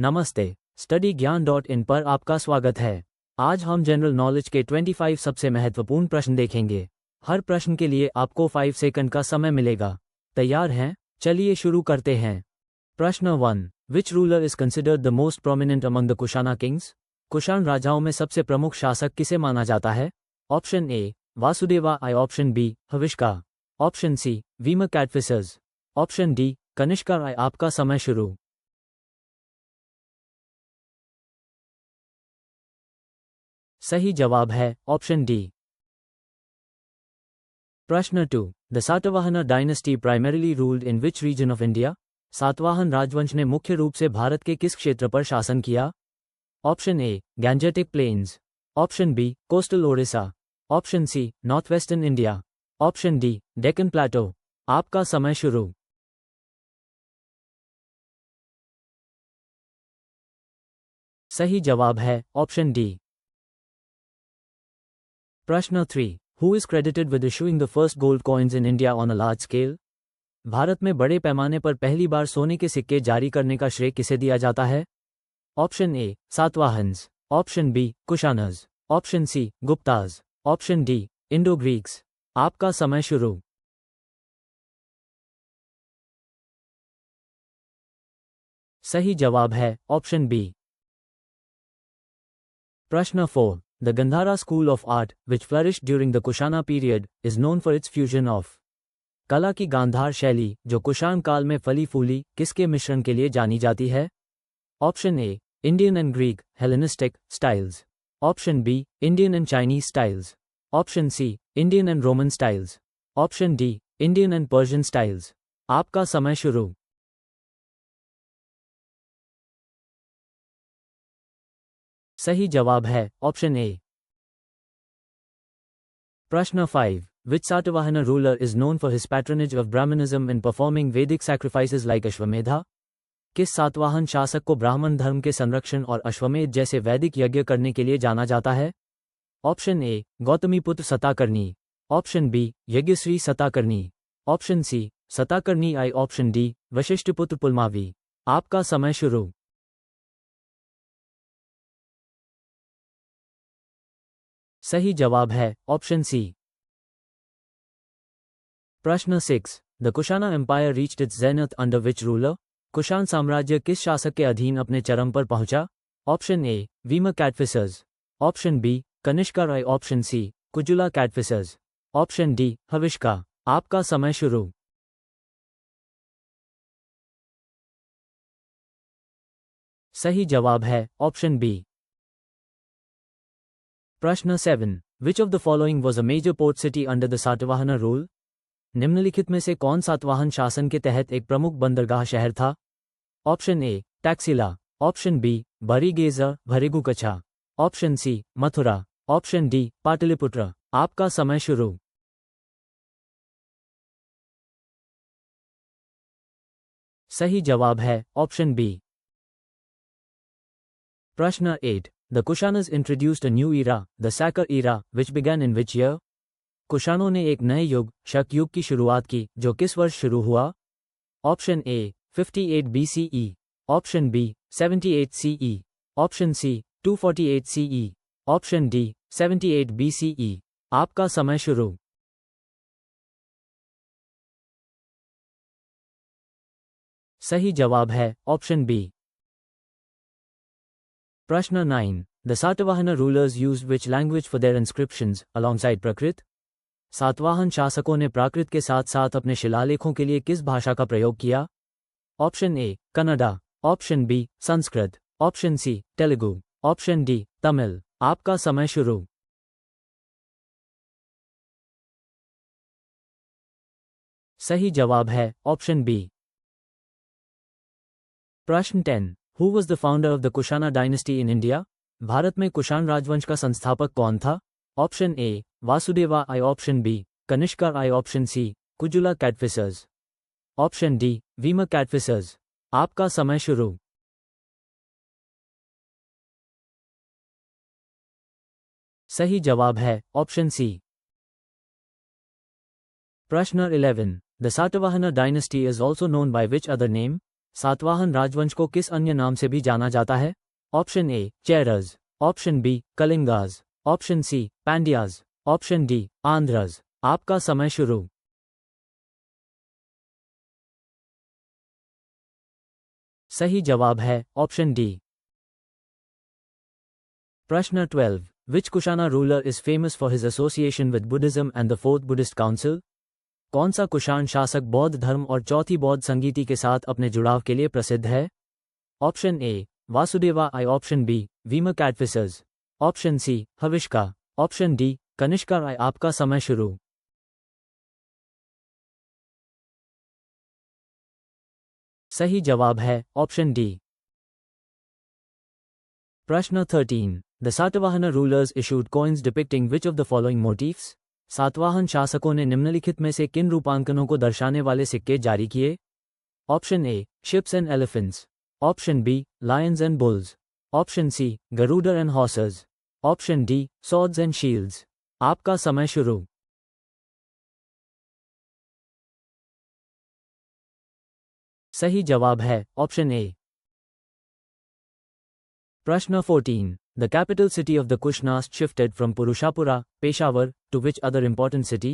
नमस्ते, स्टडी ज्ञान .in पर आपका स्वागत है। आज हम जनरल नॉलेज के 25 सबसे महत्वपूर्ण प्रश्न देखेंगे। हर प्रश्न के लिए आपको 5 सेकंड का समय मिलेगा। तैयार हैं? चलिए शुरू करते हैं। प्रश्न 1। Which ruler is considered the most prominent among the Kushana kings? Kushan राजाओं में सबसे प्रमुख शासक किसे माना जाता है? Option A Vasudeva I, option B Huvishka, option C Vima Kadphises, option D Kanishka I. आपका समय शुरू। सही जवाब है ऑप्शन डी। प्रश्न 2। The Satavahana dynasty primarily ruled in which region of India? Satavahana राजवंश ने मुख्य रूप से भारत के किस क्षेत्र पर शासन किया? Option A Gangetic plains, option B coastal Odisha, option C north western India, option D Deccan plateau. आपका समय शुरू। सही जवाब है ऑप्शन डी। प्रश्न 3। Who is credited with issuing the first gold coins in India on a large scale? Bharat में बड़े पैमाने पर पहली बार सोने के सिक्के जारी करने का श्रेय किसे दिया जाता है? Option A Satavahanas, option B Kushanas, option C Guptas, option D Indo Greeks. आपका समय शुरू। सही जवाब है ऑप्शन बी। प्रश्न 4। The Gandhara school of art, which flourished during the Kushana period, is known for its fusion of। कला की गांधार शैली जो कुशान काल में फली फूली किसके मिश्रण के लिए जानी जाती है? Option A Indian and Greek Hellenistic styles, option B Indian and Chinese styles, option C Indian and Roman styles, option D Indian and Persian styles. आपका समय शुरू। सही जवाब है ऑप्शन ए। प्रश्न 5। Which Satavahana ruler is known for his patronage of Brahmanism in performing Vedic sacrifices like Ashwamedha? किस सातवाहन शासक को ब्राह्मण धर्म के संरक्षण और अश्वमेध जैसे वैदिक यज्ञ करने के लिए जाना जाता है? Option A Gautamiputra Satakarni, option B Yajnashri Satakarni, option C Satakarni I, option D Vasishthaputra Pulumavi. आपका समय शुरू। सही जवाब है ऑप्शन सी। प्रश्न 6। The Kushana empire reached its zenith under which ruler? Kushan साम्राज्य किस शासक के अधीन अपने चरम पर पहुंचा? ऑप्शन ए वीमा कैटफिसर्स, ऑप्शन बी कनिष्का राय, option C Kujula Kadphises, option D हविष्का। आपका समय शुरू। सही जवाब है ऑप्शन बी। प्रश्न 7। Which of the following was a major port city under the Satavahana rule? निम्नलिखित में से कौन सातवाहन शासन के तहत एक प्रमुख बंदरगाह शहर था? Option A Taxila, option B Barygaza Bhrigukachha, option C Mathura, option D Pataliputra. आपका समय शुरू। सही जवाब है ऑप्शन बी। प्रश्न 8। The Kushanas introduced a new era, the Sakar era, which began in which year? कुशानों ने एक नए युग शक युग की शुरुआत की जो किस वर्ष शुरू हुआ? Option A 58 BCE, option B 78 CE, option C 248 CE, option D 78 BCE। आपका समय शुरू। सही जवाब है ऑप्शन बी। प्रश्न 9। The Satavahana rulers used which language for their inscriptions, alongside Prakrit? Satavahana शासकों ने प्राकृत के साथ साथ अपने शिलालेखों के लिए किस भाषा का प्रयोग किया? Option A Kannada, option B Sanskrit, option C Telugu, option D Tamil. आपका समय शुरू। सही जवाब है ऑप्शन बी। प्रश्न 10। Who was the founder of the Kushana dynasty in India? Bharat में कुशान राजवंश का संस्थापक कौन था? Option A Vasudeva I, option B Kanishka I, option C Kujula Kadphises, option D Vima Kadphises. आपका समय शुरू। सही जवाब है ऑप्शन सी। प्रश्न 11। The Satavahana dynasty is also known by which other name? Satavahana राजवंश को किस अन्य नाम से भी जाना जाता है? Option A Cheras, option B Kalingas, option C Pandyas, option D Andhras. आपका समय शुरू। सही जवाब है ऑप्शन डी। प्रश्न 12। Which Kushana ruler is famous for his association with Buddhism and the Fourth Buddhist Council? कौन सा कुषाण शासक बौद्ध धर्म और चौथी बौद्ध संगीति के साथ अपने जुड़ाव के लिए प्रसिद्ध है? Option A Vasudeva I, option B Vima Kadphises, option C Huvishka, option D Kanishka I. आपका समय शुरू। सही जवाब है ऑप्शन डी। प्रश्न 13। The Satavahana rulers issued coins depicting which of the following motifs? Satavahana शासकों ने निम्नलिखित में से किन रूपांकनों को दर्शाने वाले सिक्के जारी किए? Option A ships and elephants, option B lions and bulls, option C Garudas and horses, option D swords and shields. आपका समय शुरू। सही जवाब है ऑप्शन ए। प्रश्न 14। The capital city of the Kushnas shifted from Purushapura, Peshawar, to which other important city?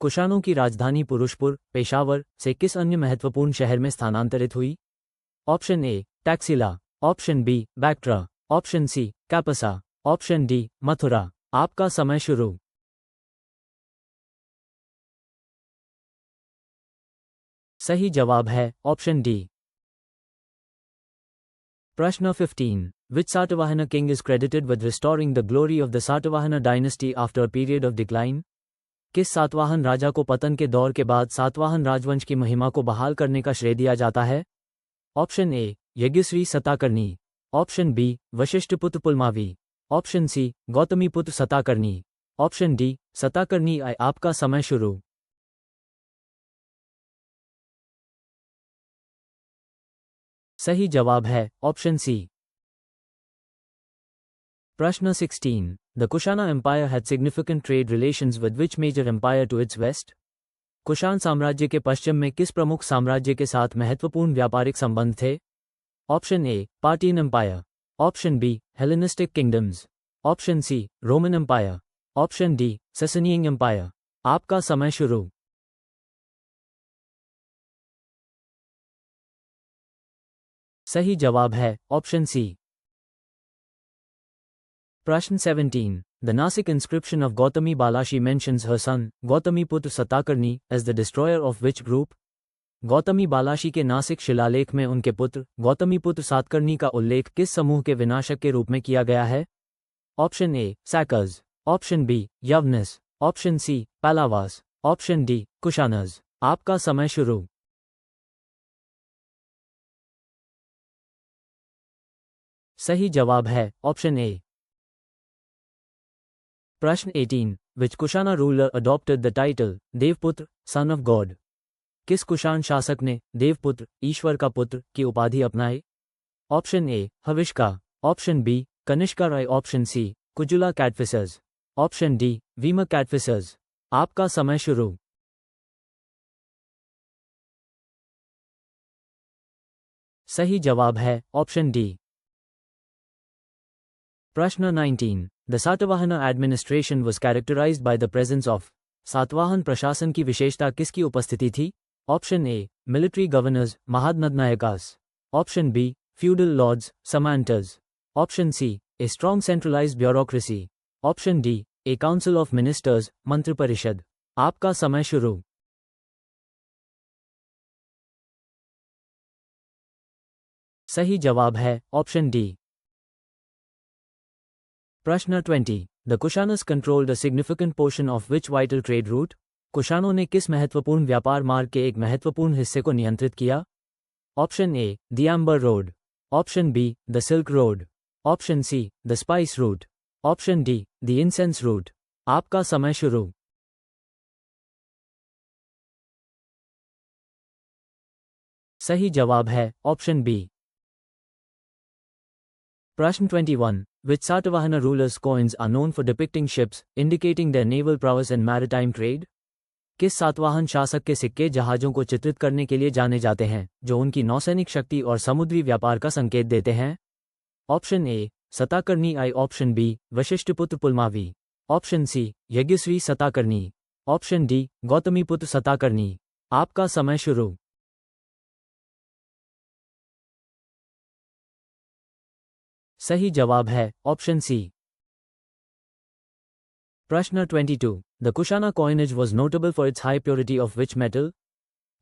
कुशानों की राजधानी पुरुषपुर, पेशावर से किस अन्य महत्वपूर्ण शहर में स्थानांतरित हुई? Option A Taxila, option B Bactra, option C Kapisa, option D Mathura. आपका समय शुरू। सही जवाब है ऑप्शन डी। प्रश्न 15। Which Satavahana king is credited with restoring the glory of the Satavahana dynasty after a period of decline? किस सातवाहन राजा को पतन के दौर के बाद सातवाहन राजवंश की महिमा को बहाल करने का श्रेय दिया जाता है? Option A Yajnashri Satakarni, option B Vasishthaputra Pulumavi, option C Gautamiputra Satakarni, option D Satakarni I. आपका समय शुरू। सही जवाब है ऑप्शन सी। प्रश्न 16। The Kushana Empire had significant trade relations with which major empire to its west? Kushan साम्राज्य के पश्चिम में किस प्रमुख साम्राज्य के साथ महत्वपूर्ण व्यापारिक संबंध थे? Option A Parthian empire, option B Hellenistic kingdoms, option C Roman empire, option D Sasanian empire. आपका समय शुरू। सही जवाब है ऑप्शन सी। प्रश्न 17। The Nasik inscription of Gautami Balashi mentions her son, Gautamiputra Satakarni, as the destroyer of which group? Gautami बालाशी के नासिक शिलालेख में उनके पुत्र गौतमीपुत्र सातकर्णी का उल्लेख किस समूह के विनाशक के रूप में किया गया है? Option A Sakas, option B Yavanas, option C Pahlavas, option D Kushanas. आपका समय शुरू। सही जवाब है ऑप्शन ए। प्रश्न 18। Which Kushana ruler adopted the title देवपुत्र son of God? किस कुषाण शासक ने देवपुत्र ईश्वर का पुत्र की उपाधि अपनाई? Option A Huvishka, option B Kanishka राय, option C Kujula Kadphises, option D Vima Kadphises. आपका समय शुरू। सही जवाब है ऑप्शन डी। प्रश्न 19। The Satavahana administration was characterized by the presence of। Satavahana प्रशासन की विशेषता किसकी उपस्थिति थी? Option A military governors Mahadandanayakas, option B feudal lords Samantas, option C a strong centralized bureaucracy, option D a council of ministers Mantriparishad. आपका समय शुरू। सही जवाब है ऑप्शन डी। प्रश्न 20। The Kushanas controlled a significant portion of which vital trade route? कुषाणों ने किस महत्वपूर्ण व्यापार मार्ग के एक महत्वपूर्ण हिस्से को नियंत्रित किया? Option A the amber road, option B the silk road, option C the spice route, option D the incense route. आपका समय शुरू। सही जवाब है ऑप्शन बी। प्रश्न 21। Which Satavahana rulers' coins are known for depicting ships, indicating their naval prowess and maritime trade? किस सातवाहन शासक के सिक्के जहाजों को चित्रित करने के लिए जाने जाते हैं, जो उनकी नौसैनिक शक्ति और समुद्री व्यापार का संकेत देते हैं? Option A Satakarni I, option B Vasishthaputra Pulumavi, option C Yajnashri Satakarni, option D Gautamiputra Satakarni. आपका समय शुरू। सही जवाब है ऑप्शन सी। प्रश्न 22। The Kushana coinage was notable for its high purity of which metal?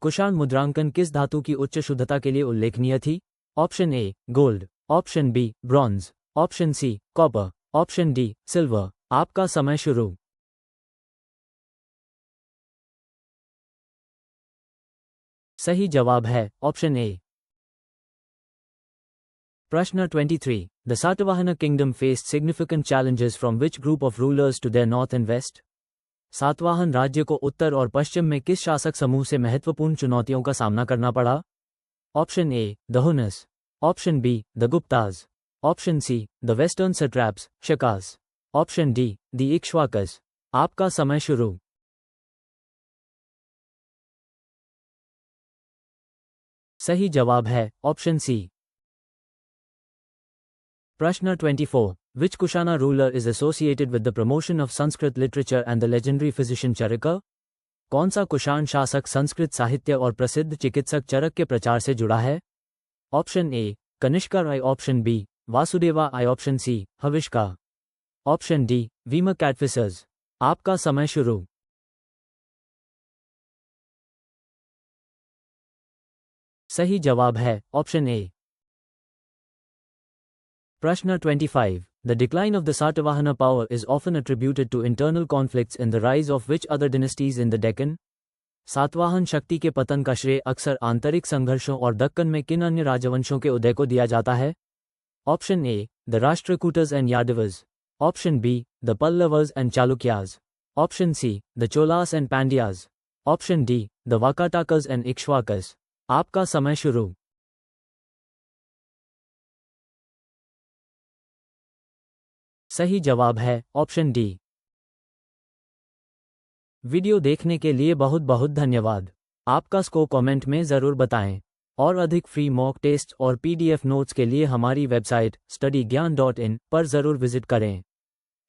Kushan मुद्रांकन किस धातु की उच्च शुद्धता के लिए उल्लेखनीय थी? Option A gold, option B bronze, option C copper, option D silver. आपका समय शुरू। सही जवाब है ऑप्शन ए। प्रश्न 23। The Satavahana kingdom faced significant challenges from which group of rulers to their north and west? Satavahana राज्य को उत्तर और पश्चिम में किस शासक समूह से महत्वपूर्ण चुनौतियों का सामना करना पड़ा? Option A the Huns, option B the Guptas, option C the western satraps Shakas, option D the Ikshvakus. आपका समय शुरू। सही जवाब है ऑप्शन सी। प्रश्न 24। Which Kushana ruler is associated with the promotion of Sanskrit literature and the legendary physician Charaka? कौन सा कुशान शासक संस्कृत साहित्य और प्रसिद्ध चिकित्सक चरक के प्रचार से जुड़ा है? ऑप्शन ए कनिष्का राय, option B Vasudeva I, option C Huvishka, option D Vima Kadphises. आपका समय शुरू। सही जवाब है ऑप्शन ए। प्रश्न 25। The decline of the Satavahana power is often attributed to internal conflicts in the rise of which other dynasties in the Deccan? Satavahana शक्ति के पतन का श्रेय अक्सर आंतरिक संघर्षों और दक्कन में किन अन्य राजवंशों के उदय को दिया जाता है? Option A the Rashtrakutas and Yadavas, option B the Pallavas and Chalukyas, option C the Cholas and Pandyas, option D the Vakatakas and Ikshvakus. आपका समय शुरू। सही जवाब है ऑप्शन डी। वीडियो देखने के लिए बहुत बहुत धन्यवाद। आपका स्कोर कमेंट में ज़रूर बताएं और अधिक फ्री मॉक टेस्ट और पीडीएफ नोट्स के लिए हमारी वेबसाइट studyGyan.in पर ज़रूर विजिट करें।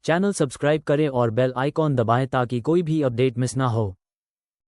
चैनल सब्सक्राइब करें और बेल आइकॉन दबाएं ताकि कोई भी अपडेट मिस ना हो।